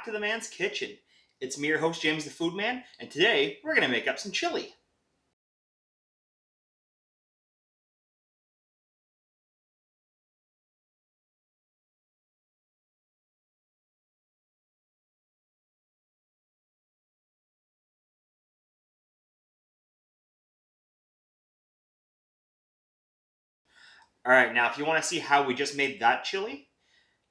to the man's kitchen. It's me, your host, James the Food Man, and today we're going to make up some chili. Alright, now if you want to see how we just made that chili,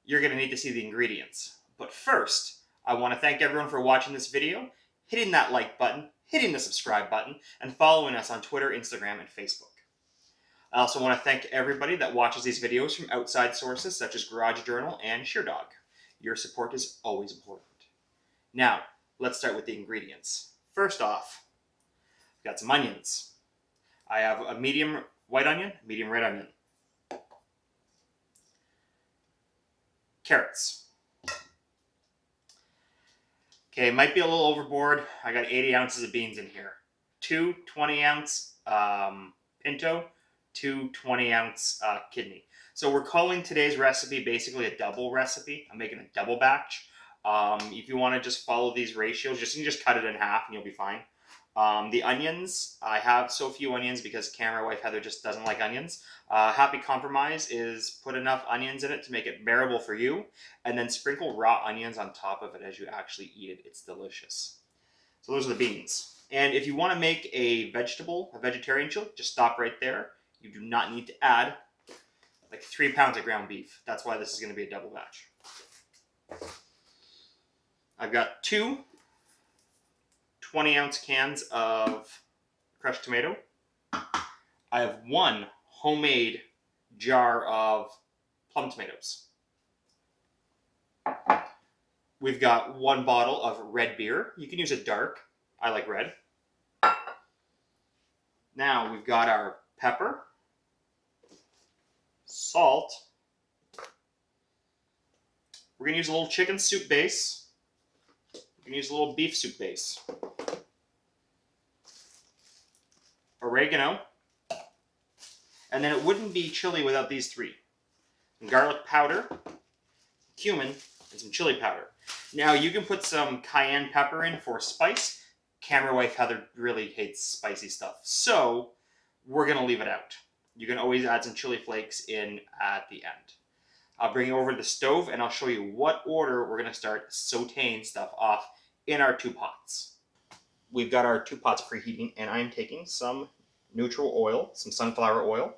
you're going to need to see the ingredients. But first, I want to thank everyone for watching this video, hitting that like button, hitting the subscribe button, and following us on Twitter, Instagram, and Facebook. I also want to thank everybody that watches these videos from outside sources such as Garage Journal and Sheerdog. Your support is always important. Now, let's start with the ingredients. First off, I've got some onions. I have a medium white onion, medium red onion. Carrots. Okay, might be a little overboard. I got 80 ounces of beans in here. 2 20-ounce pinto, 2 20-ounce kidney. So we're calling today's recipe basically a double recipe. I'm making a double batch. If you want to just follow these ratios, you can just cut it in half and you'll be fine. The onions, I have so few onions because camera wife Heather just doesn't like onions. Happy compromise is put enough onions in it to make it bearable for you, and then sprinkle raw onions on top of it as you actually eat it. It's delicious. So those are the beans. And if you want to make a vegetarian chili, just stop right there. You do not need to add like 3 pounds of ground beef. That's why this is going to be a double batch. I've got 2 20-ounce cans of crushed tomato. I have 1 homemade jar of plum tomatoes. We've got 1 bottle of red beer. You can use a dark. I like red. Now we've got our pepper, salt. We're going to use a little chicken soup base. You can use a little beef soup base. Oregano. And then it wouldn't be chili without these 3. Some garlic powder, cumin, and some chili powder. Now you can put some cayenne pepper in for spice. Camera wife Heather really hates spicy stuff, so we're going to leave it out. You can always add some chili flakes in at the end. I'll bring you over to the stove and I'll show you what order we're going to start sauteing stuff off in our 2 pots. We've got our 2 pots preheating, and I'm taking some neutral oil, some sunflower oil.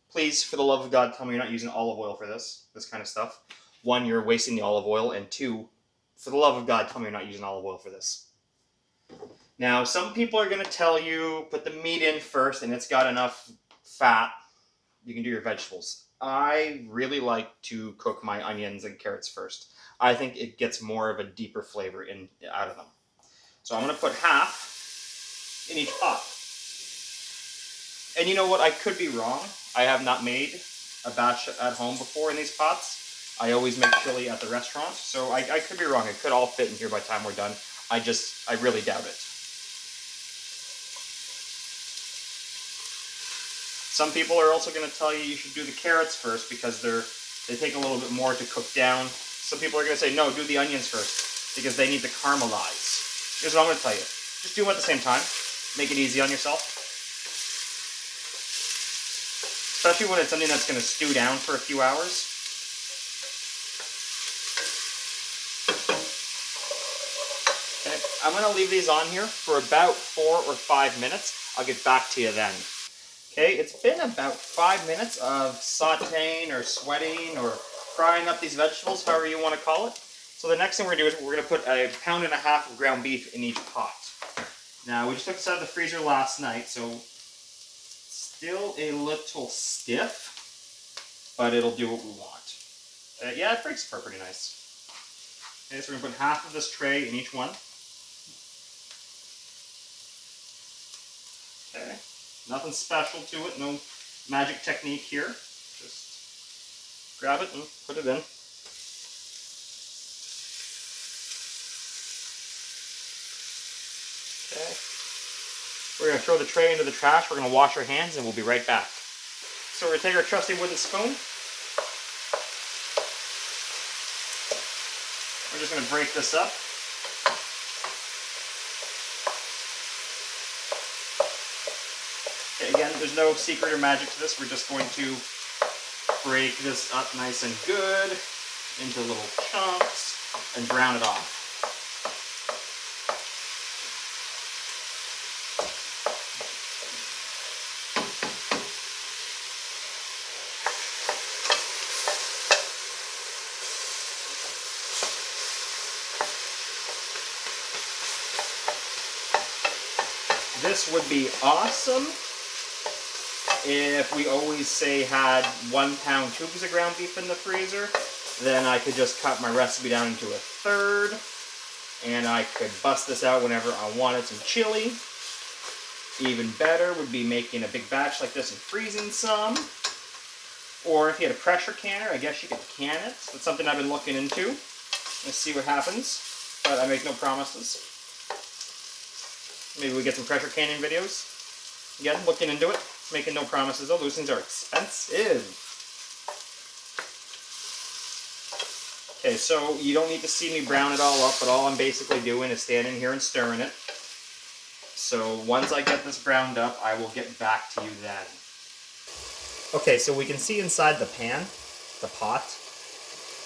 Please, for the love of God, tell me you're not using olive oil for this kind of stuff. 1, you're wasting the olive oil, and 2, for the love of God, tell me you're not using olive oil for this. Now, some people are going to tell you, put the meat in first, and it's got enough fat, you can do your vegetables. I really like to cook my onions and carrots first. I think it gets more of a deeper flavor out of them. So I'm going to put half in each pot. And you know what? I could be wrong. I have not made a batch at home before in these pots. I always make chili at the restaurant, so I could be wrong. It could all fit in here by the time we're done. I really doubt it. Some people are also going to tell you should do the carrots first because they take a little bit more to cook down. Some people are going to say, no, do the onions first because they need to caramelize. Here's what I'm going to tell you. Just do them at the same time. Make it easy on yourself. Especially when it's something that's going to stew down for a few hours. Okay, I'm going to leave these on here for about 4 or 5 minutes. I'll get back to you then. Okay, it's been about 5 minutes of sauteing or sweating or frying up these vegetables, however you want to call it. So the next thing we're going to do is we're going to put 1.5 pounds of ground beef in each pot. Now, we just took this out of the freezer last night, so still a little stiff, but it'll do what we want. Yeah, it breaks apart pretty nice. Okay, so we're going to put half of this tray in each one. Okay, nothing special to it, no magic technique here. Just grab it and put it in. Okay. We're going to throw the tray into the trash, we're going to wash our hands, and we'll be right back. So we're going to take our trusty wooden spoon. We're just going to break this up. Okay, again, there's no secret or magic to this. We're just going to break this up nice and good into little chunks and brown it off. This would be awesome if we always, say, had 1 pound tubes of ground beef in the freezer. Then I could just cut my recipe down into a third, and I could bust this out whenever I wanted some chili. Even better would be making a big batch like this and freezing some. Or if you had a pressure canner, I guess you could can it. That's something I've been looking into. Let's see what happens, but I make no promises. Maybe we get some pressure canning videos. Again, looking into it, making no promises though. Those things are expensive. Okay, so you don't need to see me brown it all up, but all I'm basically doing is standing here and stirring it. So once I get this browned up, I will get back to you then. Okay, so we can see inside the pan, the pot,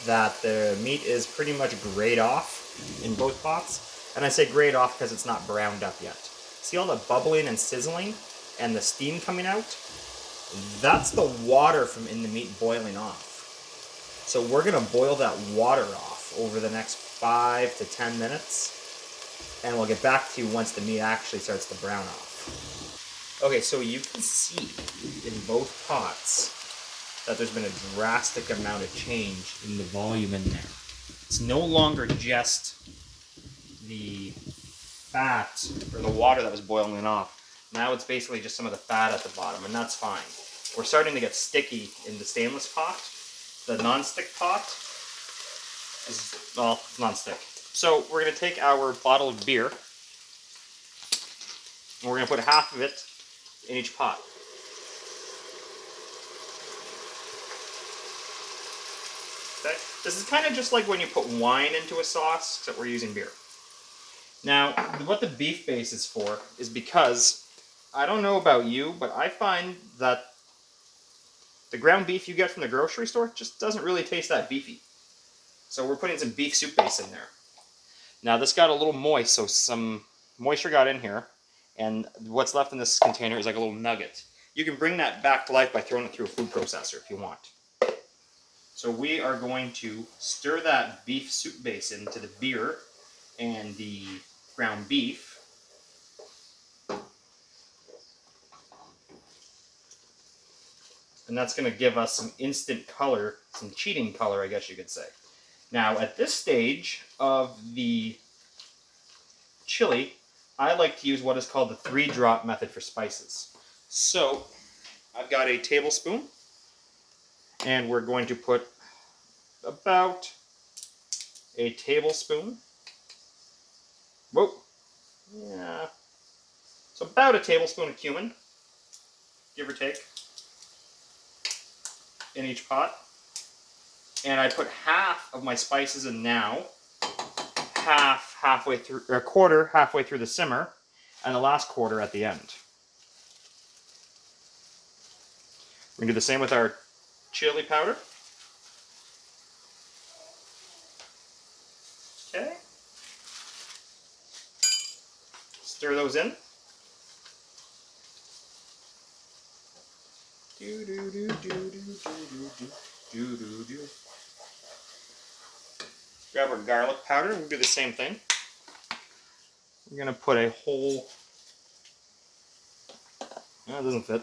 that the meat is pretty much grayed off in both pots. And I say grayed off because it's not browned up yet. See all the bubbling and sizzling and the steam coming out? That's the water from in the meat boiling off. So we're going to boil that water off over the next 5 to 10 minutes. And we'll get back to you once the meat actually starts to brown off. Okay, so you can see in both pots that there's been a drastic amount of change in the volume in there. It's no longer just the fat or the water that was boiling off. Now it's basically just some of the fat at the bottom, and that's fine. We're starting to get sticky in the stainless pot. The non-stick pot is, well, non-stick. So we're going to take our bottle of beer, and we're going to put half of it in each pot. Okay? This is kind of just like when you put wine into a sauce, except we're using beer. Now, what the beef base is for is because, I don't know about you, but I find that the ground beef you get from the grocery store just doesn't really taste that beefy. So we're putting some beef soup base in there. Now this got a little moist, so some moisture got in here, and what's left in this container is like a little nugget. You can bring that back to life by throwing it through a food processor if you want. So we are going to stir that beef soup base into the beer and the ground beef. And that's going to give us some instant color, some cheating color, I guess you could say. Now, at this stage of the chili, I like to use what is called the 3-drop method for spices. So, I've got a tablespoon, and we're going to put about a tablespoon. Whoa. Yeah. So about a tablespoon of cumin, give or take, in each pot. And I put half of my spices in now, halfway through, or a quarter halfway through the simmer, and the last quarter at the end. We're going to do the same with our chili powder. Okay. Stir those in. Do do do do do do do do do. Grab our garlic powder and we'll do the same thing. We're gonna put a whole. No, it doesn't fit.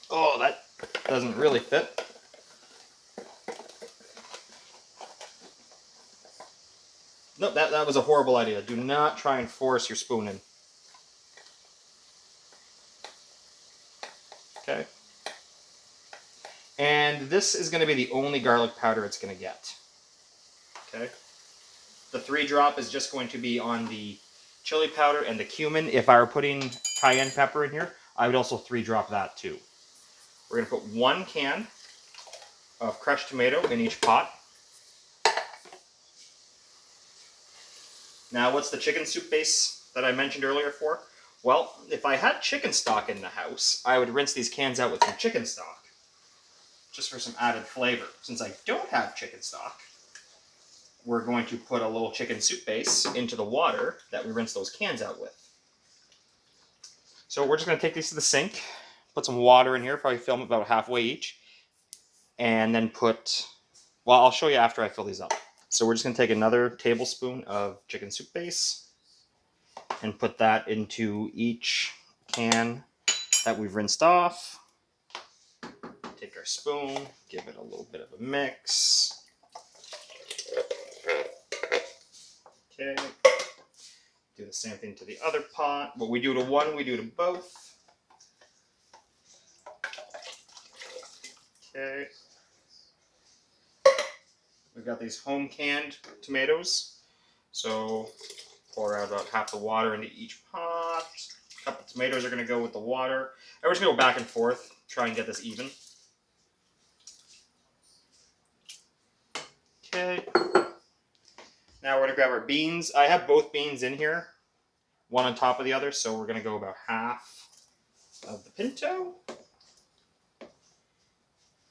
Oh, that doesn't really fit. Nope, that was a horrible idea. Do not try and force your spoon in. Okay. And this is going to be the only garlic powder it's going to get. Okay. The 3-drop is just going to be on the chili powder and the cumin. If I were putting cayenne pepper in here, I would also 3-drop that too. We're going to put 1 can of crushed tomato in each pot. Now, what's the chicken soup base that I mentioned earlier for? Well, if I had chicken stock in the house, I would rinse these cans out with some chicken stock, just for some added flavor. Since I don't have chicken stock, we're going to put a little chicken soup base into the water that we rinse those cans out with. So we're just going to take these to the sink, put some water in here, probably fill them about halfway each, and then put, well, I'll show you after I fill these up. So we're just going to take another tablespoon of chicken soup base and put that into each can that we've rinsed off. Take our spoon, give it a little bit of a mix. Okay. Do the same thing to the other pot. What we do to one, we do to both. Okay. We've got these home canned tomatoes. So pour out about half the water into each pot. A couple tomatoes are going to go with the water. And we're just going to go back and forth, try and get this even. Okay. Now we're going to grab our beans. I have both beans in here, one on top of the other, so we're going to go about half of the pinto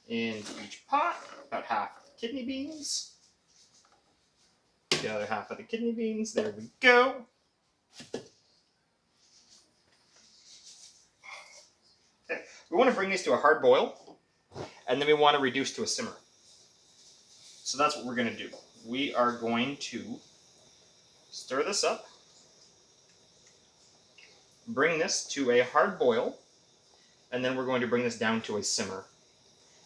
into each pot, about half of the kidney beans. The other half of the kidney beans. There we go. Okay. We want to bring these to a hard boil, and then we want to reduce to a simmer. So that's what we're going to do. We are going to stir this up, bring this to a hard boil, and then we're going to bring this down to a simmer.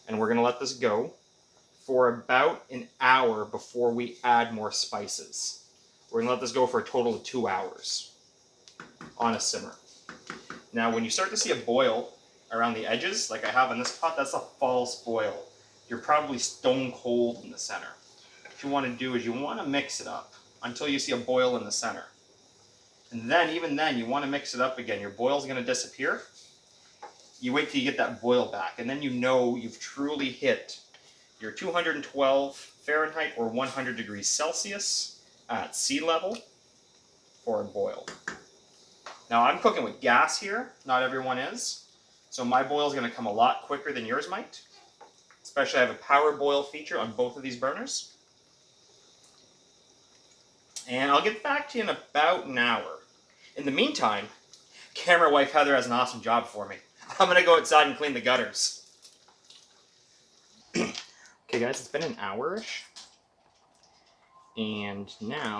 And we're going to let this go for about an hour before we add more spices. We're going to let this go for a total of 2 hours on a simmer. Now, when you start to see a boil around the edges, like I have in this pot, that's a false boil. You're probably stone cold in the center. What you want to do is you want to mix it up until you see a boil in the center. And then, even then, you want to mix it up again. Your boil's going to disappear. You wait till you get that boil back, and then you know you've truly hit your 212 Fahrenheit or 100 degrees Celsius at sea level for a boil. Now, I'm cooking with gas here. Not everyone is. So my boil is going to come a lot quicker than yours might. Especially, I have a power boil feature on both of these burners. And I'll get back to you in about an hour. In the meantime, camera wife Heather has an awesome job for me. I'm going to go outside and clean the gutters. Okay guys, it's been an hour-ish. And now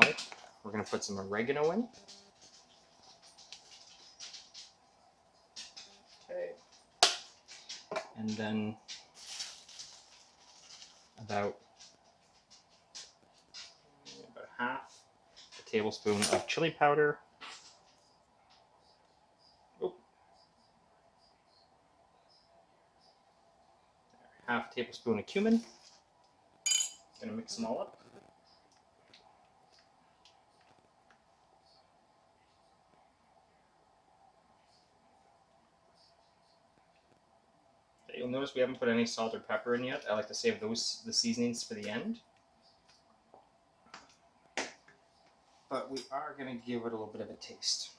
we're going to put some oregano in. Okay. And then about half a tablespoon of chili powder. Half a tablespoon of cumin. Gonna mix them all up. Okay, you'll notice we haven't put any salt or pepper in yet. I like to save the seasonings for the end. But we are gonna give it a little bit of a taste.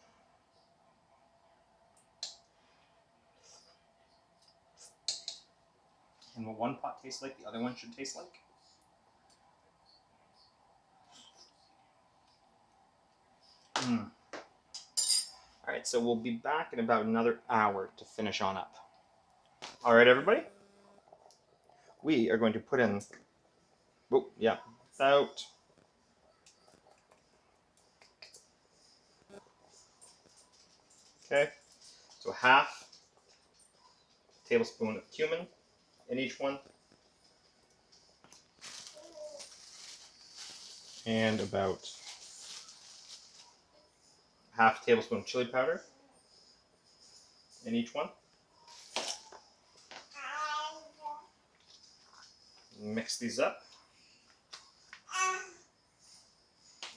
And what one pot tastes like, the other one should taste like. Alright, so we'll be back in about another hour to finish on up. Alright, everybody. We are going to put in, about okay, so half a tablespoon of cumin in each one. And about half a tablespoon of chili powder in each one. Mix these up.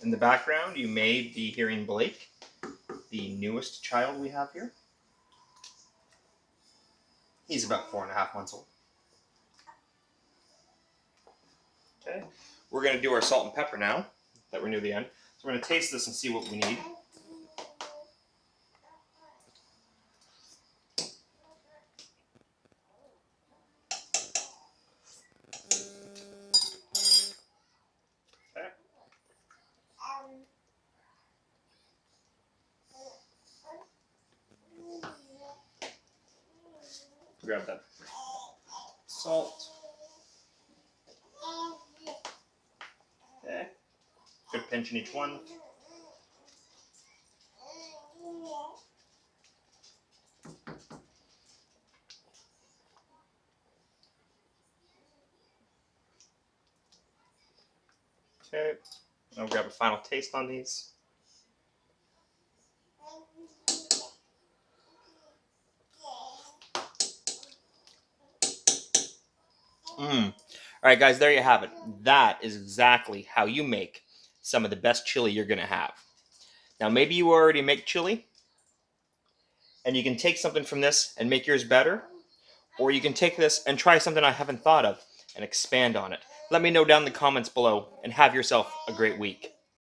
In the background, you may be hearing Blake, the newest child we have here. He's about 4.5 months old. Okay. We're going to do our salt and pepper now that we're near the end. So we're going to taste this and see what we need. Okay. Grab that salt. Okay. Good pinch in each one. Okay. I'll grab a final taste on these. All right, guys, there you have it. That is exactly how you make some of the best chili you're going to have. Now, maybe you already make chili, and you can take something from this and make yours better, or you can take this and try something I haven't thought of and expand on it. Let me know down in the comments below, and have yourself a great week.